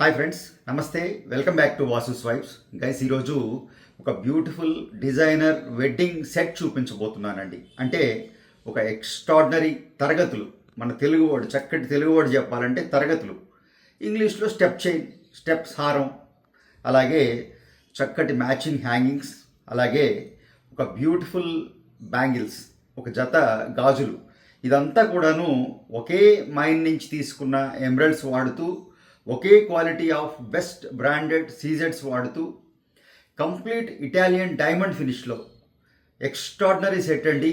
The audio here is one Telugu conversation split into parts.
హాయ్ ఫ్రెండ్స్, నమస్తే. Welcome back to Vasu swipes. Guys, ఈరోజు ఒక బ్యూటిఫుల్ డిజైనర్ వెడ్డింగ్ సెట్ చూపించబోతున్నానండి. అంటే ఒక ఎక్స్ట్రాడినరీ తరగతులు, మన తెలుగువాడు చక్కటి తెలుగువాడు చెప్పాలంటే తరగతులు. ఇంగ్లీష్లో స్టెప్ చైన్, స్టెప్స్ హారం, అలాగే చక్కటి మ్యాచింగ్ హ్యాంగింగ్స్, అలాగే ఒక బ్యూటిఫుల్ బ్యాంగిల్స్, ఒక జత గాజులు. ఇదంతా కూడాను ఒకే మైన్ నుంచి తీసుకున్న ఎమరల్డ్స్ వాడుతూ, ఒకే క్వాలిటీ ఆఫ్ బెస్ట్ బ్రాండెడ్ సీజెడ్స్ వాడుతూ, కంప్లీట్ ఇటాలియన్ డైమండ్ ఫినిష్లో ఎక్స్ట్రాడినరీ సెట్ అండి.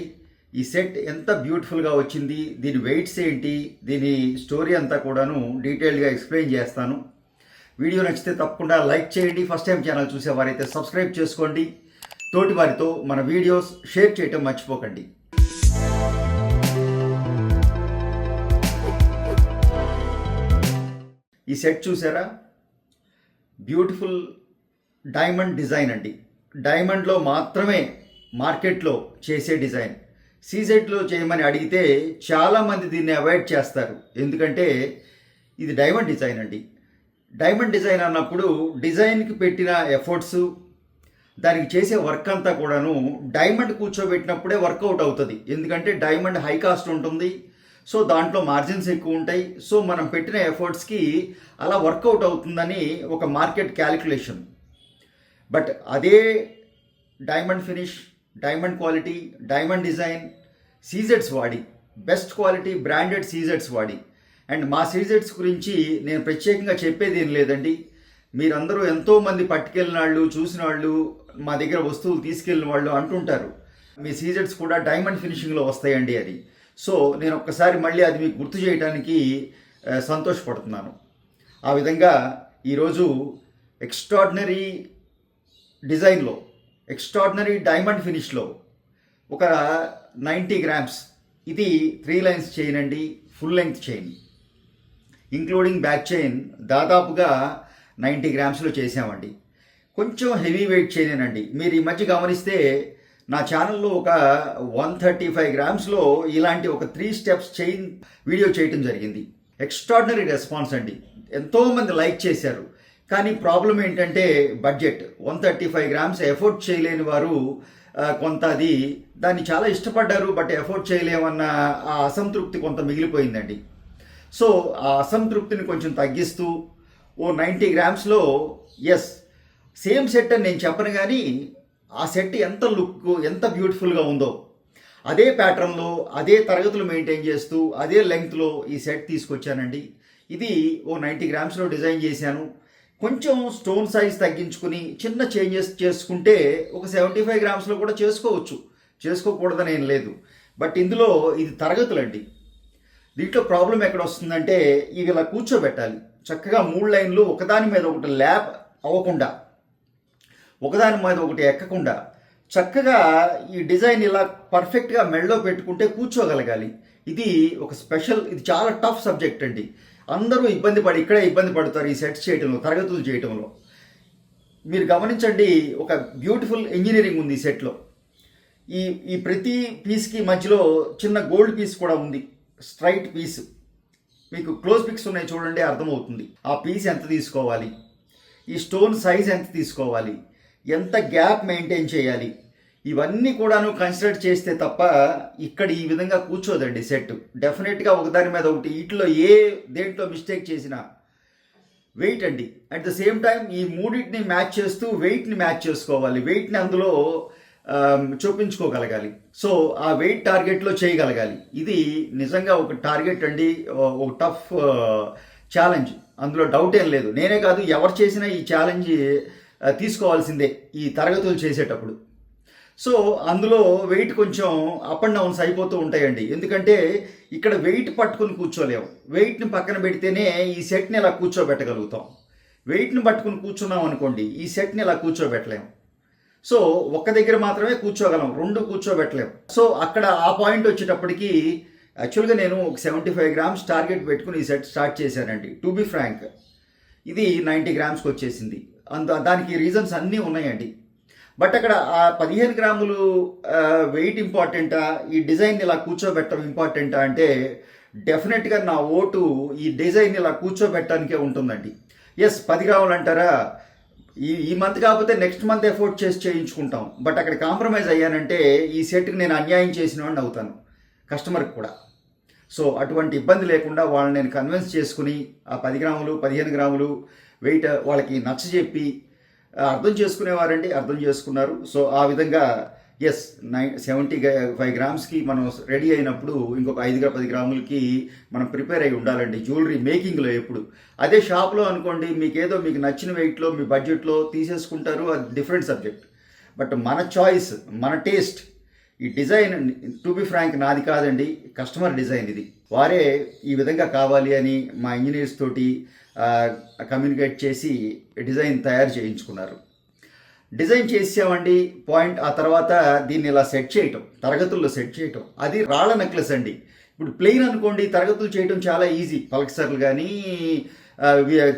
ఈ సెట్ ఎంత బ్యూటిఫుల్గా వచ్చింది, దీని వెయిట్స్ ఏంటి, దీని స్టోరీ అంతా కూడాను డీటెయిల్గా ఎక్స్ప్లెయిన్ చేస్తాను. వీడియో నచ్చితే తప్పకుండా లైక్ చేయండి. ఫస్ట్ టైం ఛానల్ చూసేవారైతే సబ్స్క్రైబ్ చేసుకోండి. తోటి వారితో మన వీడియోస్ షేర్ చేయటం మర్చిపోకండి. ఈ సెట్ చూసారా, బ్యూటిఫుల్ డైమండ్ డిజైన్ అండి. డైమండ్లో మాత్రమే మార్కెట్లో చేసే డిజైన్. సీజెడ్లో చేయమని అడిగితే చాలామంది దీన్ని అవాయిడ్ చేస్తారు, ఎందుకంటే ఇది డైమండ్ డిజైన్ అండి. డైమండ్ డిజైన్ అన్నప్పుడు డిజైన్కి పెట్టిన ఎఫర్ట్స్, దానికి చేసే వర్క్ అంతా కూడాను డైమండ్ కూర్చోబెట్టినప్పుడే వర్కౌట్ అవుతుంది. ఎందుకంటే డైమండ్ హై కాస్ట్ ఉంటుంది, సో దాంట్లో మార్జిన్స్ ఎక్కువ ఉంటాయి. సో మనం పెట్టిన ఎఫర్ట్స్కి అలా వర్కౌట్ అవుతుందని ఒక మార్కెట్ క్యాలిక్యులేషన్. బట్ అదే diamond finish, diamond quality, diamond design సీజెడ్స్ వాడి, బెస్ట్ క్వాలిటీ బ్రాండెడ్ సీజెడ్స్ వాడి, అండ్ మా సీజెడ్స్ గురించి నేను ప్రత్యేకంగా చెప్పేది ఏం లేదండి. మీరందరూ ఎంతోమంది పట్టుకెళ్ళిన వాళ్ళు, చూసిన వాళ్ళు, మా దగ్గర వస్తువులు తీసుకెళ్ళిన వాళ్ళు అంటుంటారు, మీ సీజెడ్స్ కూడా డైమండ్ ఫినిషింగ్లో వస్తాయండి అది. సో నేను ఒక్కసారి మళ్ళీ అది మీకు గుర్తు చేయడానికి సంతోషపడుతున్నాను. ఆ విధంగా ఈరోజు ఎక్స్ట్రాడినరీ డిజైన్లో, ఎక్స్ట్రాడినరీ డైమండ్ ఫినిష్లో ఒక 90 గ్రామ్స్, ఇది 3 లైన్స్ చైన్ అండి, full length chain including back chain దాదాపుగా 90 గ్రామ్స్లో చేసామండి. కొంచెం హెవీ వెయిట్ చైనేనండి. మీరు ఈ మధ్య గమనిస్తే నా ఛానల్లో ఒక 135 గ్రామ్స్లో ఇలాంటి ఒక 3 స్టెప్స్ చైన్ వీడియో చేయటం జరిగింది. ఎక్స్ట్రాడినరీ రెస్పాన్స్ అండి. ఎంతోమంది లైక్ చేశారు. కానీ ప్రాబ్లం ఏంటంటే బడ్జెట్. 135 గ్రామ్స్ ఎఫోర్డ్ చేయలేని వారు కొంత దాన్ని చాలా ఇష్టపడ్డారు, బట్ ఎఫోర్డ్ చేయలేమన్న ఆ అసంతృప్తి కొంత మిగిలిపోయిందండి. సో ఆ అసంతృప్తిని కొంచెం తగ్గిస్తూ ఓ 90 గ్రామ్స్లో, ఎస్ సేమ్ సెట్ అని నేను చెప్పను, కానీ ఆ సెట్ ఎంత లుక్, ఎంత బ్యూటిఫుల్గా ఉందో అదే ప్యాటర్న్లో, అదే తరగతులు మెయింటైన్ చేస్తూ, అదే లెంగ్త్లో ఈ సెట్ తీసుకొచ్చానండి. ఇది ఓ 90 గ్రామ్స్లో డిజైన్ చేశాను. కొంచెం స్టోన్ సైజ్ తగ్గించుకుని చిన్న చేంజెస్ చేసుకుంటే ఒక 75 గ్రామ్స్లో కూడా చేసుకోవచ్చు, చేసుకోకూడదని ఏం లేదు. బట్ ఇందులో ఇది తరగతులండి. దీంట్లో ప్రాబ్లం ఎక్కడ వస్తుందంటే, ఇవి ఇలా కూర్చోబెట్టాలి చక్కగా 3 లైన్లు, ఒకదాని మీద ఒకటి ల్యాప్ అవ్వకుండా, ఒకదాని మీద ఒకటి ఎక్కకుండా చక్కగా ఈ డిజైన్ ఇలా పర్ఫెక్ట్గా మెడలో పెట్టుకుంటే కూర్చోగలగాలి. ఇది ఒక స్పెషల్, ఇది చాలా టఫ్ సబ్జెక్ట్ అండి. అందరూ ఇక్కడే ఇబ్బంది పడతారు ఈ సెట్స్ చేయటంలో, తరగతులు చేయటంలో. మీరు గమనించండి, ఒక బ్యూటిఫుల్ ఇంజనీరింగ్ ఉంది ఈ సెట్లో. ఈ ప్రతి పీస్కి మధ్యలో చిన్న గోల్డ్ పీస్ కూడా ఉంది, స్ట్రైట్ పీస్. మీకు క్లోజ్ పిక్స్ ఉన్నాయి చూడండి, అర్థమవుతుంది. ఆ పీస్ ఎంత తీసుకోవాలి, ఈ స్టోన్ సైజ్ ఎంత తీసుకోవాలి, ఎంత గ్యాప్ మెయింటైన్ చేయాలి, ఇవన్నీ కూడాను కన్సిడర్ చేస్తే తప్ప ఇక్కడ ఈ విధంగా కూర్చోదండి సెట్. డెఫినెట్గా ఒకదాని మీద ఒకటి, వీటిలో దేంట్లో మిస్టేక్ చేసినా వెయిట్ అండి. అట్ ద సేమ్ టైం ఈ మూడింటిని మ్యాచ్ చేస్తూ వెయిట్ని మ్యాచ్ చేసుకోవాలి, వెయిట్ని అందులో చూపించుకోగలగాలి. సో ఆ వెయిట్ టార్గెట్లో చేయగలగాలి. ఇది నిజంగా ఒక టార్గెట్ అండి, ఒక టఫ్ ఛాలెంజ్, అందులో డౌట్ ఏం లేదు. నేనే కాదు, ఎవరు చేసినా ఈ ఛాలెంజ్ తీసుకోవాల్సిందే ఈ తరగతులు చేసేటప్పుడు. సో అందులో వెయిట్ కొంచెం అప్ అండ్ డౌన్స్ అయిపోతూ ఉంటాయండి. ఎందుకంటే ఇక్కడ వెయిట్ పట్టుకుని కూర్చోలేము, వెయిట్ని పక్కన పెడితేనే ఈ సెట్ని ఇలా కూర్చోబెట్టగలుగుతాం. వెయిట్ని పట్టుకుని కూర్చున్నాం అనుకోండి, ఈ సెట్ని ఇలా కూర్చోబెట్టలేము. సో ఒక్క దగ్గర మాత్రమే కూర్చోగలం, 2 కూర్చోబెట్టలేము. సో అక్కడ ఆ పాయింట్ వచ్చేటప్పటికి యాక్చువల్గా నేను ఒక 75 గ్రామ్స్ టార్గెట్ పెట్టుకుని ఈ సెట్ స్టార్ట్ చేశానండి. టు బి ఫ్రాంక్, ఇది 90 గ్రామ్స్కి వచ్చేసింది. దానికి రీజన్స్ అన్నీ ఉన్నాయండి. బట్ అక్కడ ఆ 15 గ్రాములు వెయిట్ ఇంపార్టెంటా, ఈ డిజైన్ ఇలా కూర్చోబెట్టడం ఇంపార్టెంటా అంటే డెఫినెట్గా నా ఓటు ఈ డిజైన్ ఇలా కూర్చోబెట్టడానికే ఉంటుందండి. ఎస్ 10 గ్రాములు అంటారా, ఈ మంత్ కాకపోతే నెక్స్ట్ మంత్ ఎఫోర్డ్ చేసి చేయించుకుంటాం. బట్ అక్కడ కాంప్రమైజ్ అయ్యానంటే ఈ సెట్కి నేను అన్యాయం చేసిన వాడిని అవుతాను కస్టమర్కి కూడా. సో అటువంటి ఇబ్బంది లేకుండా వాళ్ళని నేను కన్విన్స్ చేసుకుని ఆ 10 గ్రాములు 15 గ్రాములు వెయిట్ వాళ్ళకి నచ్చజెప్పి అర్థం చేసుకునేవారండి, అర్థం చేసుకున్నారు. సో ఆ విధంగా ఎస్ 75 గ్రామ్స్కి మనం రెడీ అయినప్పుడు ఇంకొక 10 గ్రాములకి మనం ప్రిపేర్ అయి ఉండాలండి జ్యువెలరీ మేకింగ్లో. ఎప్పుడు అదే షాప్లో అనుకోండి, మీకు నచ్చిన వెయిట్లో మీ బడ్జెట్లో తీసేసుకుంటారు, అది డిఫరెంట్ సబ్జెక్ట్. బట్ మన చాయిస్, మన టేస్ట్, ఈ డిజైన్ టు బి ఫ్రాంక్ నాది కాదండి, కస్టమర్ డిజైన్ ఇది. వారే ఈ విధంగా కావాలి అని మా ఇంజనీర్స్ తోటి కమ్యూనికేట్ చేసి డిజైన్ తయారు చేయించుకున్నారు. డిజైన్ చేసామండి పాయింట్. ఆ తర్వాత దీన్ని ఇలా సెట్ చేయటం, తరగతుల్లో సెట్ చేయటం, అది రాళ్ళ నెక్లెస్ అండి. ఇప్పుడు ప్లెయిన్ అనుకోండి, తరగతులు చేయటం చాలా ఈజీ. పలకసర్లు కానీ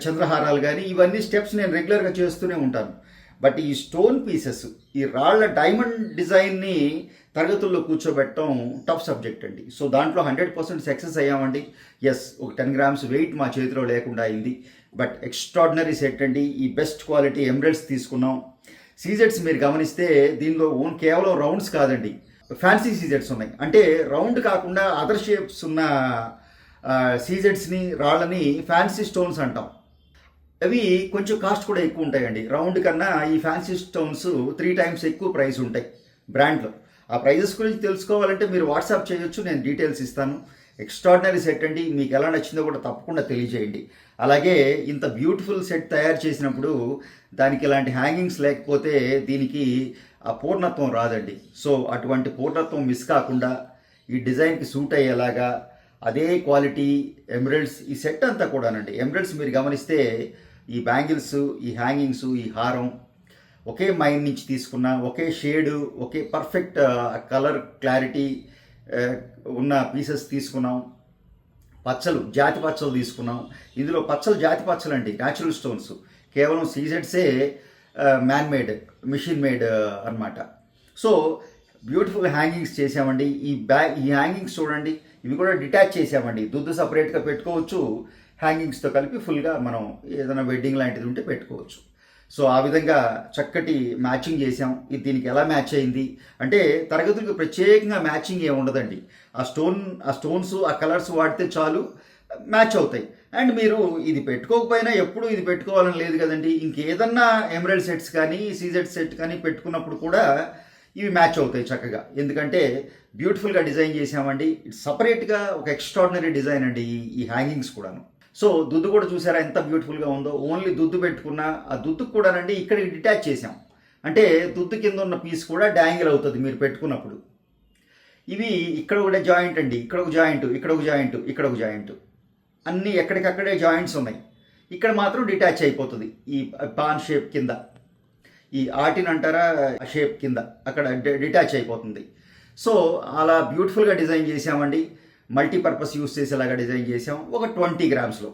చంద్రహారాలు కానీ ఇవన్నీ స్టెప్స్ నేను రెగ్యులర్గా చేస్తూనే ఉంటాను. బట్ ఈ స్టోన్ పీసెస్, ఈ రాళ్ల డైమండ్ డిజైన్ని తరగతుల్లో కూర్చోబెట్టడం టఫ్ సబ్జెక్ట్ అండి. సో దాంట్లో 100% సక్సెస్ అయ్యామండి. ఎస్, ఒక 10 గ్రామ్స్ వెయిట్ మా చేతిలో లేకుండా అయింది. బట్ ఎక్స్ట్రాడినరీ సెట్ అండి. ఈ బెస్ట్ క్వాలిటీ ఎమరల్డ్స్ తీసుకున్నాం. సీజెట్స్ మీరు గమనిస్తే దీనిలో కేవలం రౌండ్స్ కాదండి, ఫ్యాన్సీ సీజెట్స్ ఉన్నాయి. అంటే రౌండ్ కాకుండా అదర్ షేప్స్ ఉన్న సీజెట్స్ని, రాళ్ళని ఫ్యాన్సీ స్టోన్స్ అంటాం. అవి కొంచెం కాస్ట్ కూడా ఎక్కువ ఉంటాయండి. రౌండ్ కన్నా ఈ ఫ్యాన్సీ స్టోన్స్ 3 times ఎక్కువ ప్రైస్ ఉంటాయి బ్రాండ్లో. ఆ ప్రైజెస్ గురించి తెలుసుకోవాలంటే మీరు వాట్సాప్ చేయొచ్చు, నేను డీటెయిల్స్ ఇస్తాను. ఎక్స్ట్రాడినరీ సెట్ అండి. మీకు ఎలా నచ్చిందో కూడా తప్పకుండా తెలియజేయండి. అలాగే ఇంత బ్యూటిఫుల్ సెట్ తయారు చేసినప్పుడు దానికి ఇలాంటి హ్యాంగింగ్స్ లేకపోతే దీనికి ఆ పూర్ణత్వం రాదండి. సో అటువంటి పూర్ణత్వం మిస్ కాకుండా ఈ డిజైన్కి సూట్ అయ్యేలాగా అదే క్వాలిటీ ఎమరల్డ్స్, ఈ సెట్ అంతా కూడానండి. ఎమరల్డ్స్ మీరు గమనిస్తే ఈ బ్యాంగిల్స్, ఈ హ్యాంగింగ్స్, ఈ హారం ఒకే మైన్ నుంచి తీసుకున్న, ఒకే షేడు, ఒకే పర్ఫెక్ట్ కలర్ క్లారిటీ ఉన్న పీసెస్ తీసుకున్నాం. పచ్చలు, జాతి పచ్చలు తీసుకున్నాం. ఇందులో పచ్చలు జాతి పచ్చలు అండి, న్యాచురల్ స్టోన్స్. కేవలం సీజెట్సే మ్యాన్ మేడ్, మిషన్ మేడ్ అనమాట. సో బ్యూటిఫుల్ హ్యాంగింగ్స్ చేసామండి. ఈ హ్యాంగింగ్స్ చూడండి, ఇవి కూడా డిటాచ్ చేసామండి. దుద్దు సపరేట్గా పెట్టుకోవచ్చు, హ్యాంగింగ్స్తో కలిపి ఫుల్గా మనం ఏదైనా వెడ్డింగ్ లాంటిది ఉంటే పెట్టుకోవచ్చు. సో ఆ విధంగా చక్కటి మ్యాచింగ్ చేసాం. ఇది దీనికి ఎలా మ్యాచ్ అయింది అంటే తరగతులకు ప్రత్యేకంగా మ్యాచింగ్ ఏమి ఉండదండి. ఆ స్టోన్స్, ఆ కలర్స్ వాడితే చాలు, మ్యాచ్ అవుతాయి. అండ్ మీరు ఇది పెట్టుకోకపోయినా ఎప్పుడు ఇది పెట్టుకోవాలని లేదు కదండి. ఇంకేదన్నా ఎమరల్డ్ సెట్స్ కానీ, సీజెడ్ సెట్ కానీ పెట్టుకున్నప్పుడు కూడా ఇవి మ్యాచ్ అవుతాయి చక్కగా. ఎందుకంటే బ్యూటిఫుల్గా డిజైన్ చేసామండి. సపరేట్గా ఒక ఎక్స్ట్రాడినరీ డిజైన్ అండి ఈ హ్యాంగింగ్స్ కూడాను. సో దుద్దు కూడా చూసారా ఎంత బ్యూటిఫుల్గా ఉందో. ఓన్లీ దుద్దు పెట్టుకున్న ఆ దుద్దుకు కూడానండి ఇక్కడికి డిటాచ్ చేసాం. అంటే దుద్దు కింద ఉన్న పీస్ కూడా డ్యాంగిల్ అవుతుంది మీరు పెట్టుకున్నప్పుడు. ఇవి ఇక్కడ కూడా జాయింట్ అండి, ఇక్కడ ఒక జాయింట్, ఇక్కడ ఒక జాయింట్, ఇక్కడ ఒక జాయింట్, అన్నీ ఎక్కడికక్కడే జాయింట్స్ ఉన్నాయి. ఇక్కడ మాత్రం డిటాచ్ అయిపోతుంది ఈ పాన్ షేప్ కింద, ఈ ఆర్టిన్ అంటారా షేప్ కింద అక్కడ డిటాచ్ అయిపోతుంది. సో అలా బ్యూటిఫుల్గా డిజైన్ చేసామండి. మల్టీపర్పస్ యూస్ చేసేలాగా డిజైన్ చేసాం. ఒక 20 గ్రామ్స్లో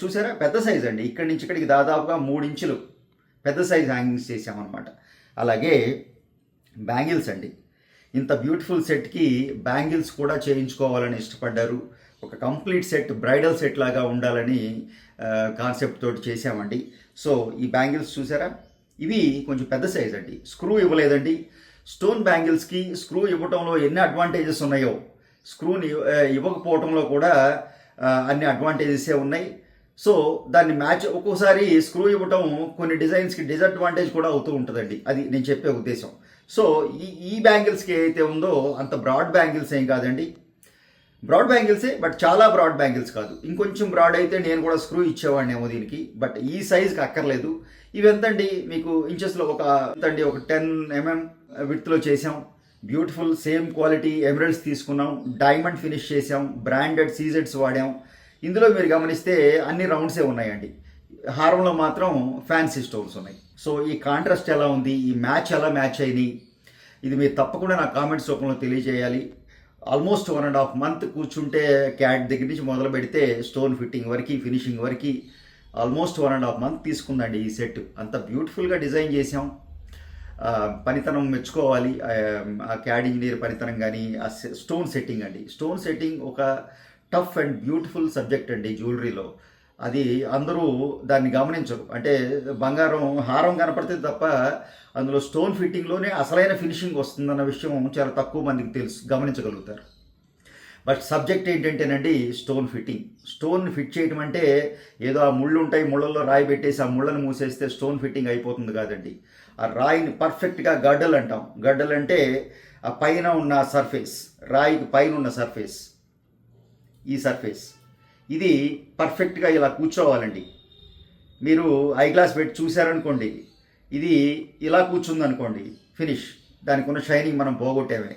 చూసారా, పెద్ద సైజ్ అండి. ఇక్కడి నుంచి ఇక్కడికి దాదాపుగా 3 ఇంచులు పెద్ద సైజ్ హ్యాంగింగ్స్ చేసామన్నమాట. అలాగే బ్యాంగిల్స్ అండి. ఇంత బ్యూటిఫుల్ సెట్కి బ్యాంగిల్స్ కూడా చేయించుకోవాలని ఇష్టపడ్డారు. ఒక కంప్లీట్ సెట్, బ్రైడల్ సెట్ లాగా ఉండాలని కాన్సెప్ట్ తోటి చేసామండి. సో ఈ బ్యాంగిల్స్ చూసారా, ఇవి కొంచెం పెద్ద సైజ్ అండి. స్క్రూ ఇవ్వలేదండి. స్టోన్ బ్యాంగిల్స్కి స్క్రూ ఇవ్వటంలో ఎన్ని అడ్వాంటేజెస్ ఉన్నాయో స్క్రూని ఇవ్వకపోవటంలో కూడా అన్ని అడ్వాంటేజెసే ఉన్నాయి. సో దాన్ని మ్యాచ్, ఒక్కోసారి స్క్రూ ఇవ్వటం కొన్ని డిజైన్స్కి డిసడ్వాంటేజ్ కూడా అవుతూ ఉంటుందండి. అది నేను చెప్పే ఉద్దేశం. సో ఈ బ్యాంగిల్స్కి ఏదైతే ఉందో అంత బ్రాడ్ బ్యాంగిల్స్ ఏం కాదండి. బ్రాడ్ బ్యాంగిల్సే, బట్ చాలా బ్రాడ్ బ్యాంగిల్స్ కాదు. ఇంకొంచెం బ్రాడ్ అయితే నేను కూడా స్క్రూ ఇచ్చేవాడినేమో దీనికి. బట్ ఈ సైజ్కి అక్కర్లేదు. ఇవి ఎంతండి మీకు ఇంచెస్లో ఒక 10 mm విడ్త్లో చేసాం. బ్యూటిఫుల్ సేమ్ క్వాలిటీ ఎమరల్డ్స్ తీసుకున్నాం, డైమండ్ ఫినిష్ చేసాం, బ్రాండెడ్ సీజెడ్స్ వాడాం. ఇందులో మీరు గమనిస్తే అన్ని రౌండ్సే ఉన్నాయండి. హారంలో మాత్రం ఫ్యాన్సీ స్టోన్స్ ఉన్నాయి. సో ఈ కాంట్రాస్ట్ ఎలా ఉంది, ఈ మ్యాచ్ ఎలా మ్యాచ్ అయింది, ఇది మీరు తప్పకుండా నా కామెంట్స్ రూపంలో తెలియజేయాలి. ఆల్మోస్ట్ 1.5 month కూర్చుంటే క్యాట్ దగ్గర నుంచి మొదలు పెడితే స్టోన్ ఫిట్టింగ్ వరకు, ఫినిషింగ్ వరకు ఆల్మోస్ట్ 1.5 month తీసుకుందండి ఈ సెట్. అంత బ్యూటిఫుల్గా డిజైన్ చేసాం. పనితనం మెచ్చుకోవాలి. ఆ క్యాడ్ ఇంజనీర్ పనితనం కానీ, ఆ స్టోన్ సెట్టింగ్ అండి. స్టోన్ సెట్టింగ్ ఒక టఫ్ అండ్ బ్యూటిఫుల్ సబ్జెక్ట్ అండి జ్యువెలరీలో. అది అందరూ దాన్ని గమనించరు. అంటే బంగారం హారం కనపడితే తప్ప అందులో స్టోన్ ఫిట్టింగ్లోనే అసలైన ఫినిషింగ్ వస్తుందన్న విషయం చాలా తక్కువ మందికి గమనించగలుగుతారు. బట్ సబ్జెక్ట్ ఏంటంటేనండి స్టోన్ ఫిట్టింగ్. స్టోన్ ఫిట్ చేయడం అంటే ఏదో ఆ ముళ్ళు ఉంటాయి, ముళ్ళల్లో రాయి పెట్టేసి ఆ ముళ్ళను మూసేస్తే స్టోన్ ఫిట్టింగ్ అయిపోతుంది కాదండి. ఆ రాయిని పర్ఫెక్ట్గా గడ్డలు అంటాం. గడ్డలు అంటే ఆ పైన ఉన్న సర్ఫేస్, రాయికి పైన ఉన్న సర్ఫేస్, ఈ సర్ఫేస్ ఇది పర్ఫెక్ట్గా ఇలా కూర్చోవాలండి. మీరు ఐ గ్లాస్ పెట్టి చూశారనుకోండి, ఇది ఇలా కూర్చుందనుకోండి, ఫినిష్. దానికి ఉన్న షైనింగ్ మనం పోగొట్టేమే.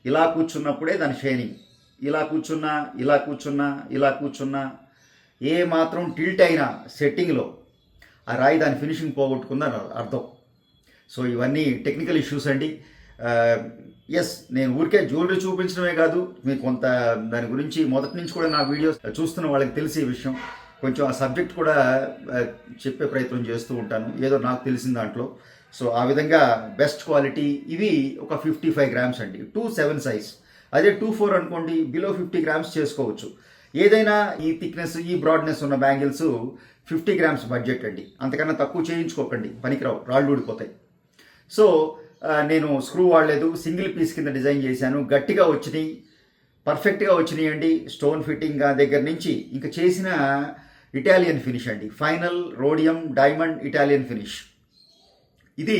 ఇలా కూర్చున్నప్పుడే దాని షైనింగ్. ఇలా కూర్చున్నా, ఇలా కూర్చున్నా, ఇలా కూర్చున్నా, ఏ మాత్రం టిల్ట్ అయినా సెట్టింగ్లో ఆ రాయి దాని ఫినిషింగ్ పోగొట్టుకుందని అర్థం. సో ఇవన్నీ టెక్నికల్ ఇష్యూస్ అండి. ఎస్, నేను ఊరికే జ్యువెలరీ చూపించడమే కాదు, మీకు కొంత దాని గురించి మొదటి నుంచి కూడా నా వీడియోస్ చూస్తున్న వాళ్ళకి తెలిసే విషయం. కొంచెం ఆ సబ్జెక్ట్ కూడా చెప్పే ప్రయత్నం చేస్తూ ఉంటాను, ఏదో నాకు తెలిసిన దాంట్లో. సో ఆ విధంగా బెస్ట్ క్వాలిటీ ఇవి ఒక 55 గ్రామ్స్ అండి, 2/7 సైజ్. అదే 2/4 అనుకోండి, బిలో 50 గ్రామ్స్ చేసుకోవచ్చు. ఏదైనా ఈ థిక్నెస్, ఈ బ్రాడ్నెస్ ఉన్న బ్యాంగిల్స్ 50 గ్రామ్స్ బడ్జెట్ అండి. అంతకన్నా తక్కువ చేయించుకోకండి, పనికిరావు, రాళ్ళు ఊడిపోతాయి. సో నేను స్క్రూ వాడలేదు, సింగిల్ పీస్ కింద డిజైన్ చేశాను. గట్టిగా వచ్చినాయి, పర్ఫెక్ట్గా వచ్చినాయి అండి. స్టోన్ ఫిట్టింగ్ దగ్గర నుంచి ఇంకా చేసిన ఇటాలియన్ ఫినిష్ అండి, final rhodium diamond Italian finish. ఇది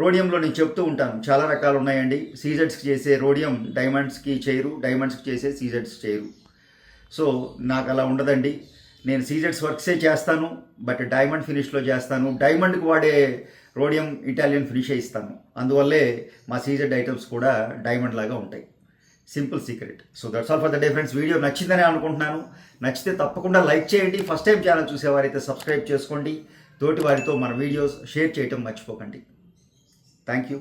రోడియంలో నేను చెప్తూ ఉంటాను, చాలా రకాలు ఉన్నాయండి. సీజెడ్స్కి చేసే రోడియం డైమండ్స్కి చేయరు, డైమండ్స్కి చేసే సీజెడ్స్ చేయరు. సో నాకు అలా ఉండదండి. నేను సీజెడ్స్ వర్క్సే చేస్తాను, బట్ డైమండ్ ఫినిష్లో చేస్తాను. డైమండ్కి వాడే రోడియం ఇటాలియన్ ఫినిషే ఇస్తాను. అందువల్లే మా సీజెడ్ ఐటమ్స్ కూడా డైమండ్ లాగా ఉంటాయి. Simple secret. So that's all for the day friends. Video నచ్చిందని అనుకుంటున్నాను. నచ్చితే తప్పకుండా లైక్ చేయండి. ఫస్ట్ టైం ఛానల్ చూసేవారైతే సబ్స్క్రైబ్ చేసుకోండి. తోటి వారితో మన వీడియోస్ షేర్ చేయటం మర్చిపోకండి. Thank you.